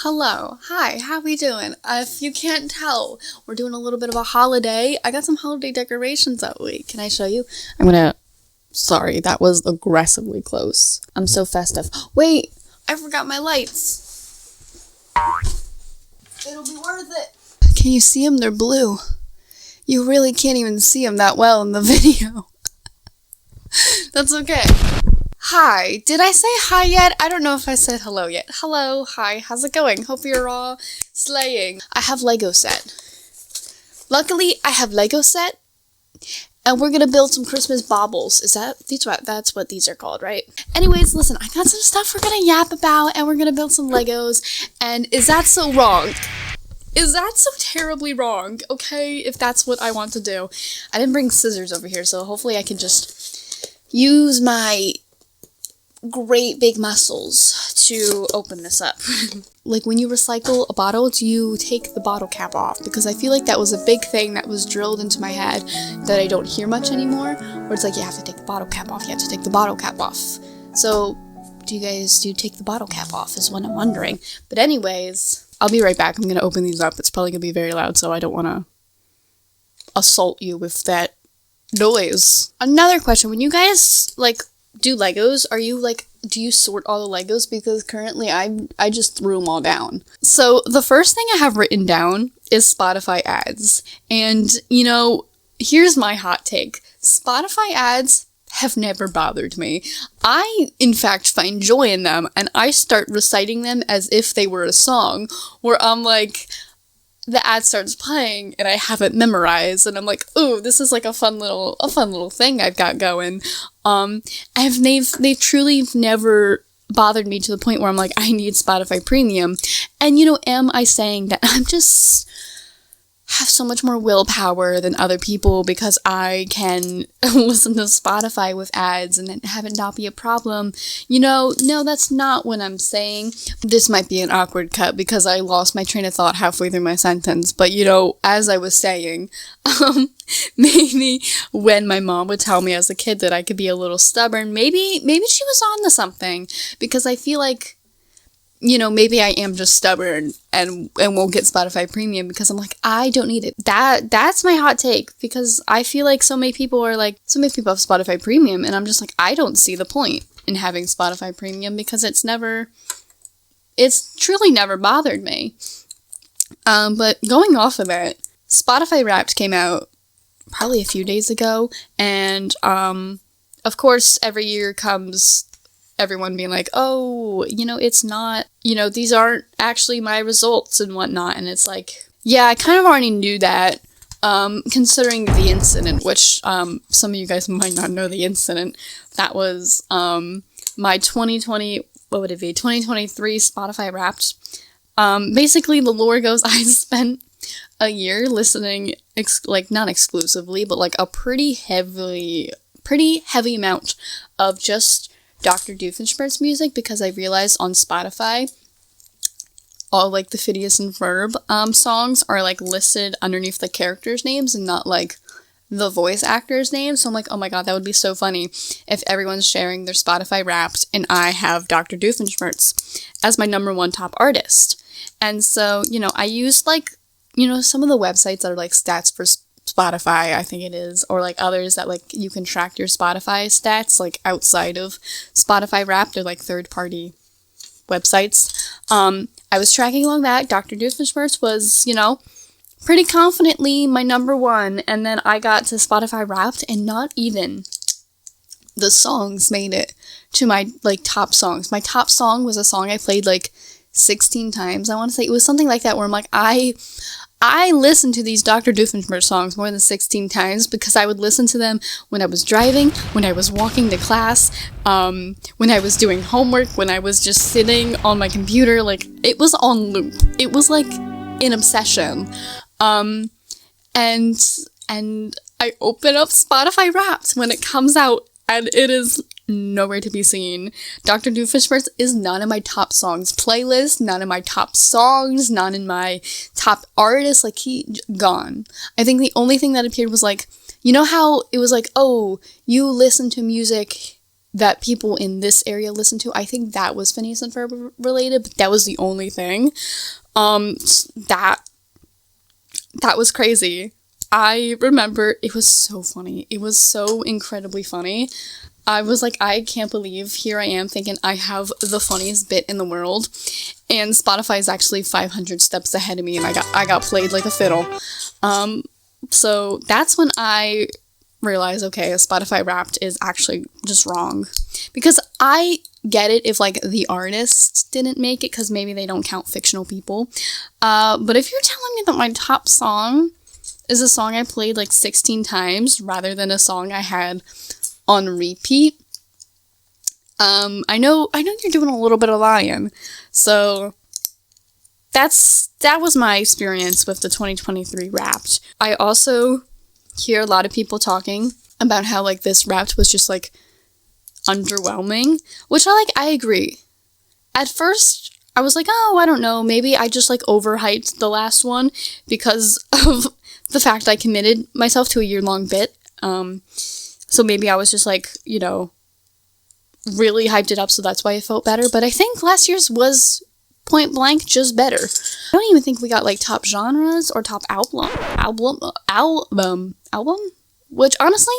Hello. Hi, how we doing? If you can't tell, we're doing a little bit of a holiday. I got some holiday decorations that week. Can I show you? Sorry, that was aggressively close. I'm so festive. Wait, I forgot my lights. It'll be worth it. Can you see them? They're blue. You really can't even see them that well in the video. That's okay. Hi. Did I say hi yet? I don't know if I said hello yet. Hello. Hi. How's it going? Hope you're all slaying. I have Lego set. Luckily, I have Lego set. And we're gonna build some Christmas baubles. That's what these are called, right? Anyways, listen, I got some stuff we're gonna yap about, and we're gonna build some Legos. And is that so wrong? Is that so terribly wrong? Okay, if that's what I want to do. I didn't bring scissors over here, so hopefully I can just use my great big muscles to open this up. Like when you recycle a bottle, do you take the bottle cap off? Because I feel like that was a big thing that was drilled into my head that I don't hear much anymore, where it's like you have to take the bottle cap off, you have to take the bottle cap off. So do you take the bottle cap off is what I'm wondering. But anyways, I'll be right back. I'm gonna open these up. It's probably gonna be very loud, so I don't want to assault you with that noise. Another question, when you guys do Legos, do you sort all the Legos? Because currently I just threw them all down. So the first thing I have written down is Spotify ads. And, here's my hot take. Spotify ads have never bothered me. I, in fact, find joy in them, and I start reciting them as if they were a song, where I'm like, the ad starts playing and I have it memorized and I'm like, ooh, this is like a fun little thing I've got going. They've truly never bothered me to the point where I'm like, I need Spotify Premium. And am I saying that I'm just have so much more willpower than other people because I can listen to Spotify with ads and have it not be a problem? No, that's not what I'm saying. This might be an awkward cut because I lost my train of thought halfway through my sentence, but as I was saying, maybe when my mom would tell me as a kid that I could be a little stubborn, maybe she was on to something, because I feel like maybe I am just stubborn and won't get Spotify Premium because I'm like, I don't need it. That's my hot take, because I feel like so many people have Spotify Premium, and I'm just like, I don't see the point in having Spotify Premium because it's truly never bothered me. But going off of that, Spotify Wrapped came out probably a few days ago, and of course every year comes everyone being like, oh, it's not, these aren't actually my results and whatnot. And it's like, yeah, I kind of already knew that, considering the incident, which, some of you guys might not know the incident. That was, my 2023 Spotify Wrapped. Basically the lore goes, I spent a year listening, not exclusively, but like a pretty heavy amount of just Dr. Doofenshmirtz music, because I realized on Spotify all the Phineas and Ferb songs are listed underneath the characters' names and not the voice actors' names. So I'm like, oh my god, that would be so funny if everyone's sharing their Spotify Wrapped and I have Dr. Doofenshmirtz as my number one top artist. And so, I used some of the websites that are stats for Spotify, I think it is, or others that you can track your Spotify stats outside of Spotify Wrapped, or third-party websites. I was tracking along that. Dr. Doofenshmirtz was, pretty confidently my number one, and then I got to Spotify Wrapped, and not even the songs made it to my top songs. My top song was a song I played 16 times. I want to say it was something like that, where I'm like, I listened to these Dr. Doofenshmirtz songs more than 16 times because I would listen to them when I was driving, when I was walking to class, when I was doing homework, when I was just sitting on my computer. It was on loop. It was an obsession. And I open up Spotify Wrapped when it comes out, and it is nowhere to be seen. Dr. Doofenshmirtz is not in my top songs playlist, not in my top songs, not in my top artists. He gone. I think the only thing that appeared was how it was oh, you listen to music that people in this area listen to. I think that was Phineas and Ferb related, but that was the only thing. That was crazy. I remember it was so funny. It was so incredibly funny. I was like, I can't believe here I am thinking I have the funniest bit in the world, and Spotify is actually 500 steps ahead of me, and I got played like a fiddle. So that's when I realized, okay, a Spotify Wrapped is actually just wrong. Because I get it if, like, the artist didn't make it, because maybe they don't count fictional people. But if you're telling me that my top song is a song I played, like, 16 times, rather than a song I had on repeat, I know you're doing a little bit of lying. So that was my experience with the 2023 Wrapped. I also hear a lot of people talking about how, like, this Wrapped was just, like, underwhelming, which I agree. At first, I was like, oh, I don't know, maybe I just, like, overhyped the last one because of the fact I committed myself to a year-long bit. So maybe I was just, like, you know, really hyped it up, so that's why it felt better. But I think last year's was point blank just better. I don't even think we got, like, top genres or top album. Which, honestly,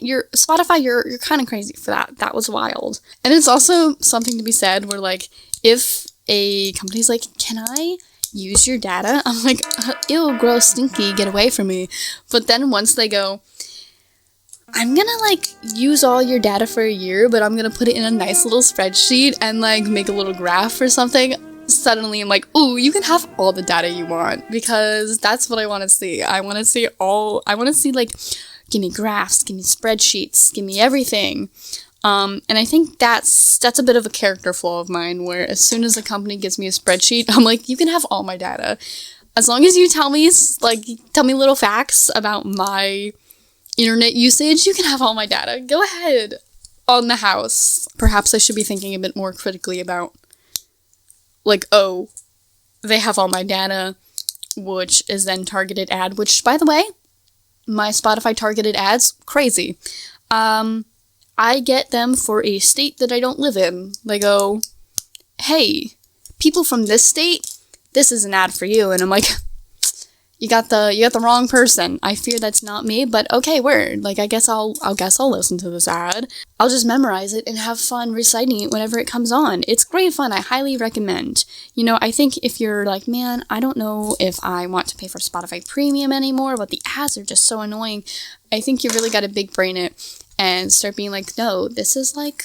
you're kind of crazy for that. That was wild. And it's also something to be said where, like, if a company's like, can I use your data? I'm like, ew, gross, stinky, get away from me. But then once they go, I'm gonna, like, use all your data for a year, but I'm gonna put it in a nice little spreadsheet and, like, make a little graph or something, suddenly I'm like, ooh, you can have all the data you want, because that's what I want to see. I want to see, like, give me graphs, give me spreadsheets, give me everything. And I think that's a bit of a character flaw of mine, where as soon as a company gives me a spreadsheet, I'm like, you can have all my data. As long as you tell me little facts about my internet usage, you can have all my data. Go ahead. On the house. Perhaps I should be thinking a bit more critically about, like, oh, they have all my data, which is then targeted ad, which, by the way, my Spotify targeted ads, crazy. I get them for a state that I don't live in. They go, hey, people from this state, this is an ad for you. And I'm like, you got the wrong person. I fear that's not me, but okay, word. Like, I guess I'll listen to this ad. I'll just memorize it and have fun reciting it whenever it comes on. It's great fun. I highly recommend. You know, I think if you're like, man, I don't know if I want to pay for Spotify Premium anymore, but the ads are just so annoying, I think you really got to big brain it and start being like, no, this is like...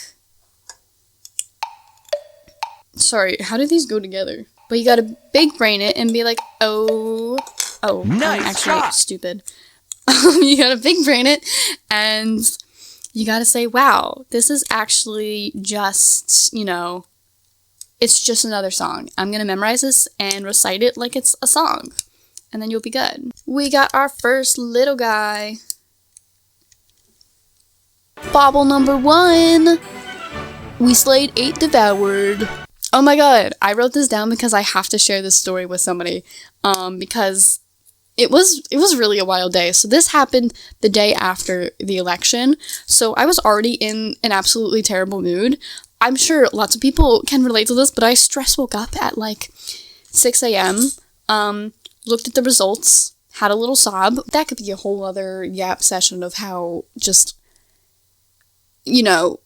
Sorry, how do these go together? But you gotta big brain it and be like, oh, nice, I'm actually stupid. You gotta big brain it, and you gotta say, wow, this is actually just, you know, it's just another song. I'm gonna memorize this and recite it like it's a song, and then you'll be good. We got our first little guy. Bobble number 1. We slayed 8 devoured. Oh my god, I wrote this down because I have to share this story with somebody, because it was really a wild day. So this happened the day after the election, so I was already in an absolutely terrible mood. I'm sure lots of people can relate to this, but I woke up at like 6 a.m., looked at the results, had a little sob. That could be a whole other yap session of how just, you know,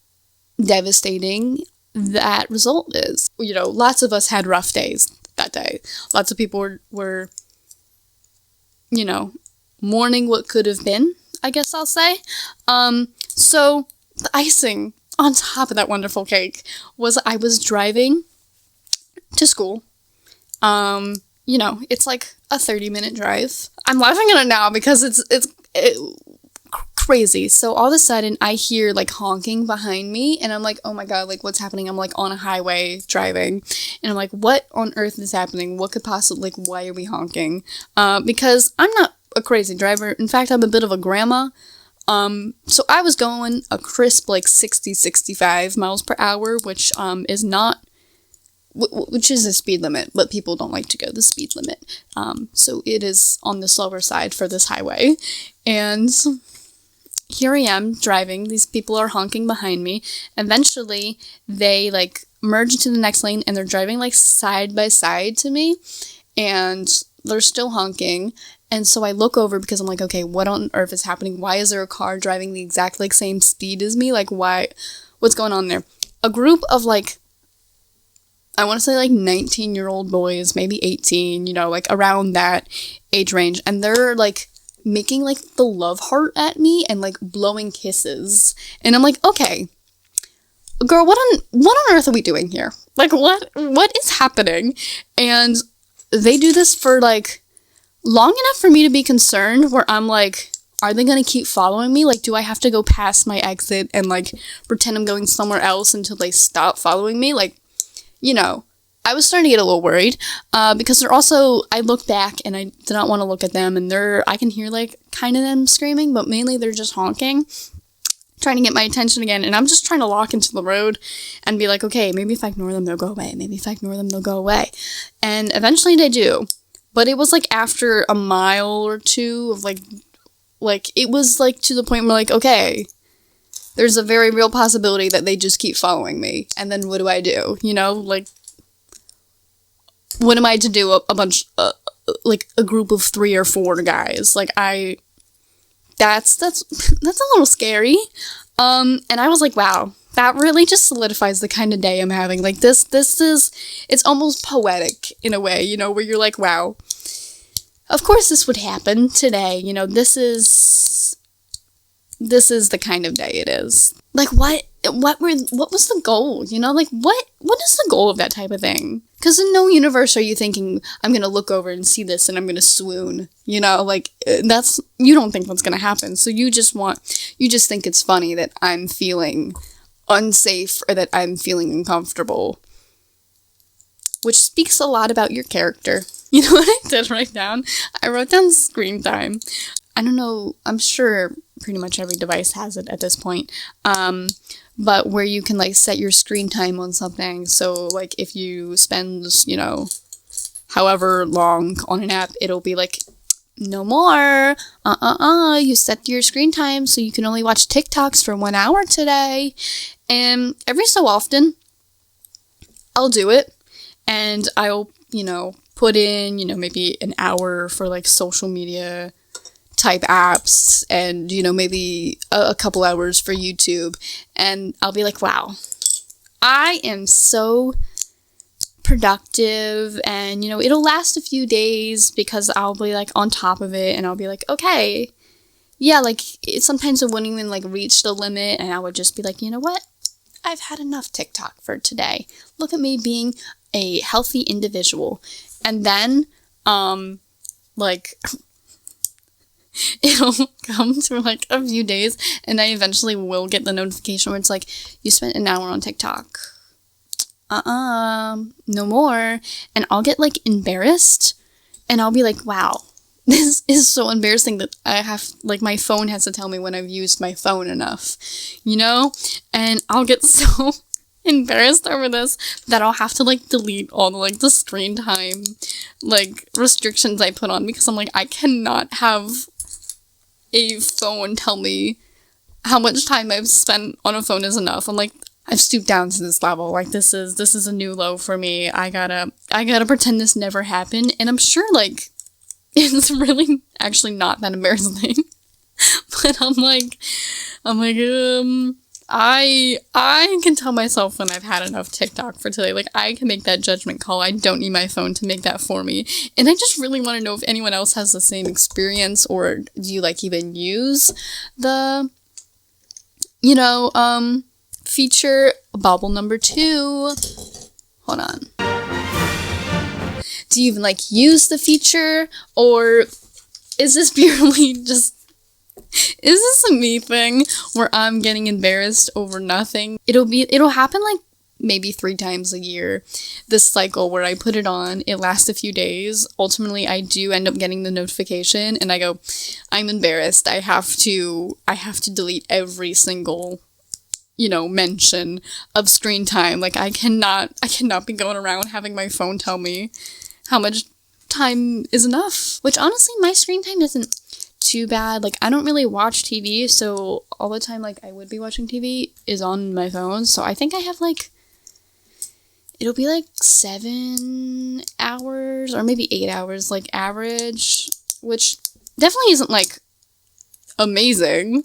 devastating that result is. You know, lots of us had rough days that day. Lots of people were, you know, mourning what could have been, I guess I'll say. So the icing on top of that wonderful cake was I was driving to school. You know, it's like a 30-minute drive. I'm laughing at it now because it's crazy. So all of a sudden I hear like honking behind me, and I'm like, oh my god, like what's happening? I'm like on a highway driving, and I'm like, what on earth is happening? What could possibly, like, why are we honking? Because I'm not a crazy driver. In fact, I'm a bit of a grandma. So I was going a crisp like 65 miles per hour, which is not, which is the speed limit, but people don't like to go the speed limit. So it is on the slower side for this highway. And here I am driving. These people are honking behind me. Eventually, they like merge into the next lane and they're driving like side by side to me, and they're still honking. And so I look over because I'm like, okay, what on earth is happening? Why is there a car driving the exact like same speed as me? Like, why? What's going on there? A group of like, I want to say like 19-year-old boys, maybe 18, you know, like around that age range, and they're like making like the love heart at me and like blowing kisses. And I'm like, okay, girl, what on earth are we doing here? Like, what is happening? And they do this for like long enough for me to be concerned, where I'm like, are they gonna keep following me? Like, do I have to go past my exit and like pretend I'm going somewhere else until they stop following me? Like, you know, I was starting to get a little worried, because they're also, I look back and I did not want to look at them, and I can hear like kind of them screaming, but mainly they're just honking, trying to get my attention again, and I'm just trying to lock into the road and be like, okay, maybe if I ignore them, they'll go away. Maybe if I ignore them, they'll go away. And eventually they do. But it was like after a mile or two of like it was like to the point where like, okay, there's a very real possibility that they just keep following me. And then what do I do? You know, like, what am I to do? A bunch, like a group of 3 or 4 guys. Like, that's a little scary. And I was like, wow, that really just solidifies the kind of day I'm having. Like, it's almost poetic in a way, you know, where you're like, wow, of course this would happen today. You know, this is the kind of day it is. Like, what was the goal? You know, like, what is the goal of that type of thing? Because in no universe are you thinking, I'm going to look over and see this and I'm going to swoon, you know, like, you don't think that's going to happen. So you just think it's funny that I'm feeling unsafe or that I'm feeling uncomfortable, which speaks a lot about your character. You know what I did write down? I wrote down screen time. I don't know, I'm sure pretty much every device has it at this point, but where you can like set your screen time on something. So like if you spend, you know, however long on an app, it'll be like, no more, you set your screen time so you can only watch TikToks for 1 hour today. And every so often, I'll do it, and I'll, you know, put in, you know, maybe an hour for like social media type apps, and, you know, maybe a couple hours for YouTube, and I'll be like, wow, I am so productive, and, you know, it'll last a few days because I'll be like on top of it, and I'll be like, okay, yeah, like sometimes it wouldn't even like reach the limit, and I would just be like, you know what, I've had enough TikTok for today. Look at me being a healthy individual. And then like it'll come to like a few days, and I eventually will get the notification where it's like, you spent an hour on TikTok. No more. And I'll get like embarrassed, and I'll be like, wow, this is so embarrassing that I have, like, my phone has to tell me when I've used my phone enough, you know? And I'll get so embarrassed over this that I'll have to like delete all the like the screen time like restrictions I put on, because I'm like, I cannot have a phone tell me how much time I've spent on a phone is enough. I'm like, I've stooped down to this level. Like, this is a new low for me. I gotta pretend this never happened. And I'm sure like it's really actually not that embarrassing. But I'm like I can tell myself when I've had enough TikTok for today. Like, I can make that judgment call. I don't need my phone to make that for me. And I just really want to know if anyone else has the same experience, or do you like even use the, you know, feature bubble number 2. Hold on. Do you even like use the feature, or is this purely just, is this a me thing where I'm getting embarrassed over nothing? It'll happen like maybe 3 times a year, this cycle where I put it on, it lasts a few days, ultimately I do end up getting the notification, and I go, I'm embarrassed, I have to delete every single, you know, mention of screen time. Like, I cannot be going around having my phone tell me how much time is enough, which honestly my screen time isn't too bad. Like, I don't really watch TV, so all the time, like, I would be watching TV is on my phone. So I think I have, like, it'll be, like, 7 hours or maybe 8 hours, like, average, which definitely isn't, like, amazing.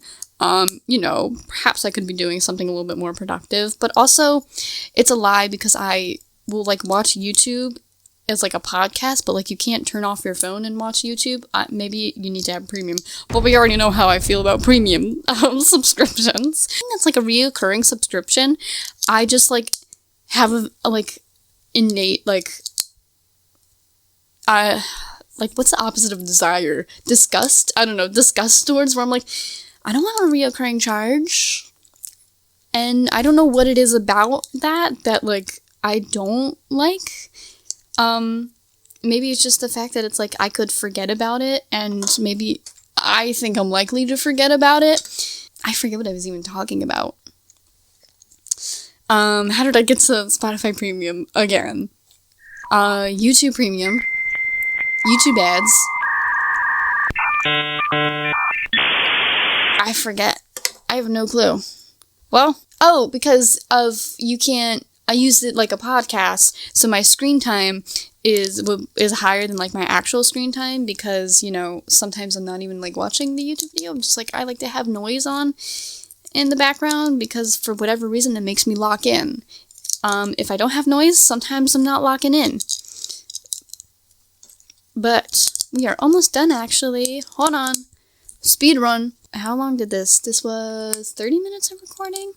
You know, perhaps I could be doing something a little bit more productive, but also it's a lie because I will, like, watch YouTube as, like, a podcast, but, like, you can't turn off your phone and watch YouTube. Maybe you need to have premium, but we already know how I feel about premium subscriptions. I think that's, like, a reoccurring subscription. I just, like, have a like, innate, like, what's the opposite of desire? Disgust? I don't know, disgust towards where I'm like, I don't want a reoccurring charge. And I don't know what it is about that, like, I don't like. Maybe it's just the fact that it's like, I could forget about it, and maybe I think I'm likely to forget about it. I forget what I was even talking about. How did I get to Spotify Premium again? YouTube Premium. YouTube ads. I forget. I have no clue. Well, because of I used it like a podcast, so my screen time is higher than, like, my actual screen time, because, you know, sometimes I'm not even, like, watching the YouTube video. I'm just like, I like to have noise on in the background, because for whatever reason it makes me lock in. If I don't have noise, sometimes I'm not locking in. But we are almost done, actually. Hold on. Speed run. How long did this? This was 30 minutes of recording.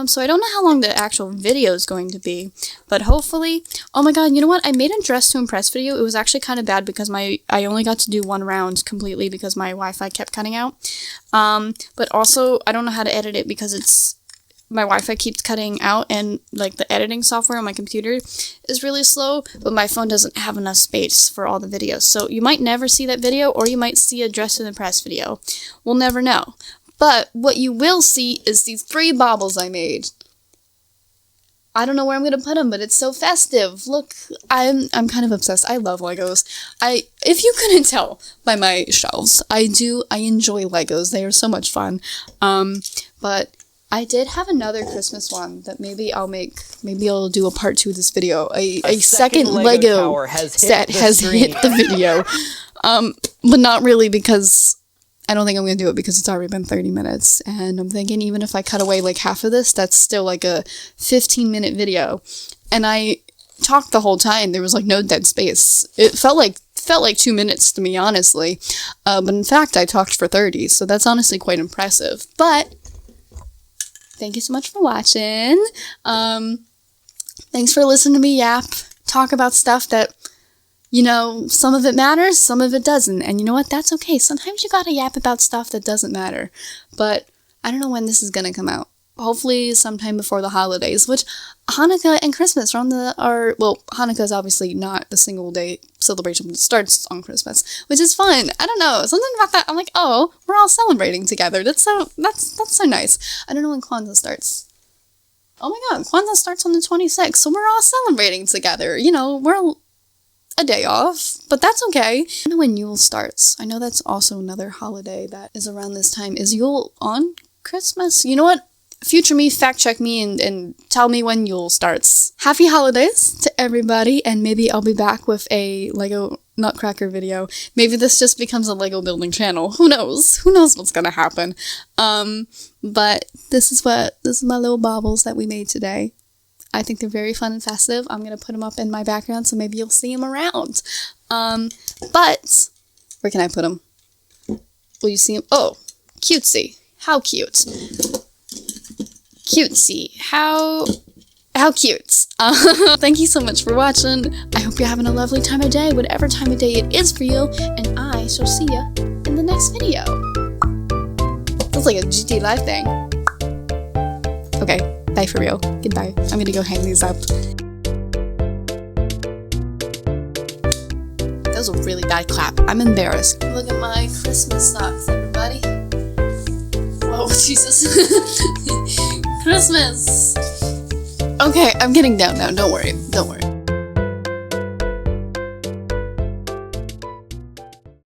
So I don't know how long the actual video is going to be, but hopefully, oh my god, you know what? I made a dress to impress video. It was actually kind of bad because I only got to do one round completely because my Wi-Fi kept cutting out. But also, I don't know how to edit it because my Wi-Fi keeps cutting out, and, like, the editing software on my computer is really slow, but my phone doesn't have enough space for all the videos. So you might never see that video, or you might see a dress to impress video. We'll never know. But what you will see is these 3 baubles I made. I don't know where I'm going to put them, but it's so festive. Look, I'm kind of obsessed. I love Legos. If you couldn't tell by my shelves, I enjoy Legos. They are so much fun. But I did have another Christmas one that maybe I'll do a part 2 of this video. A second Lego set has hit the video. But not really, because I don't think I'm going to do it because it's already been 30 minutes, and I'm thinking even if I cut away, like, half of this, that's still, like, a 15-minute video, and I talked the whole time. There was, like, no dead space. It felt like 2 minutes to me, honestly, but in fact, I talked for 30, so that's honestly quite impressive. But thank you so much for watching. Thanks for listening to me yap, talk about stuff that, you know, some of it matters, some of it doesn't. And you know what? That's okay. Sometimes you gotta yap about stuff that doesn't matter. But I don't know when this is gonna come out. Hopefully sometime before the holidays, which Hanukkah and Christmas well, Hanukkah is obviously not the single day celebration, but it starts on Christmas, which is fun. I don't know. Something about that. I'm like, oh, we're all celebrating together. That's so nice. I don't know when Kwanzaa starts. Oh my god, Kwanzaa starts on the 26th, so we're all celebrating together. You know, we're a day off, but that's okay. I know when Yule starts. I know that's also another holiday that is around this time. Is Yule on Christmas? You know what? Future me, fact check me, and tell me when Yule starts. Happy holidays to everybody, and maybe I'll be back with a Lego Nutcracker video. Maybe this just becomes a Lego building channel. Who knows? Who knows what's gonna happen? But this is my little baubles that we made today. I think they're very fun and festive. I'm going to put them up in my background, so maybe you'll see them around. But where can I put them? Will you see them? Oh, cutesy. How cute. Cutesy. How cute. Thank you so much for watching. I hope you're having a lovely time of day, whatever time of day it is for you, and I shall see you in the next video. That's like a GT Live thing. Okay. Bye for real. Goodbye. I'm gonna go hang these up. That was a really bad clap. I'm embarrassed. Look at my Christmas socks, everybody. Whoa, Jesus. Christmas. Okay, I'm getting down now. Don't worry.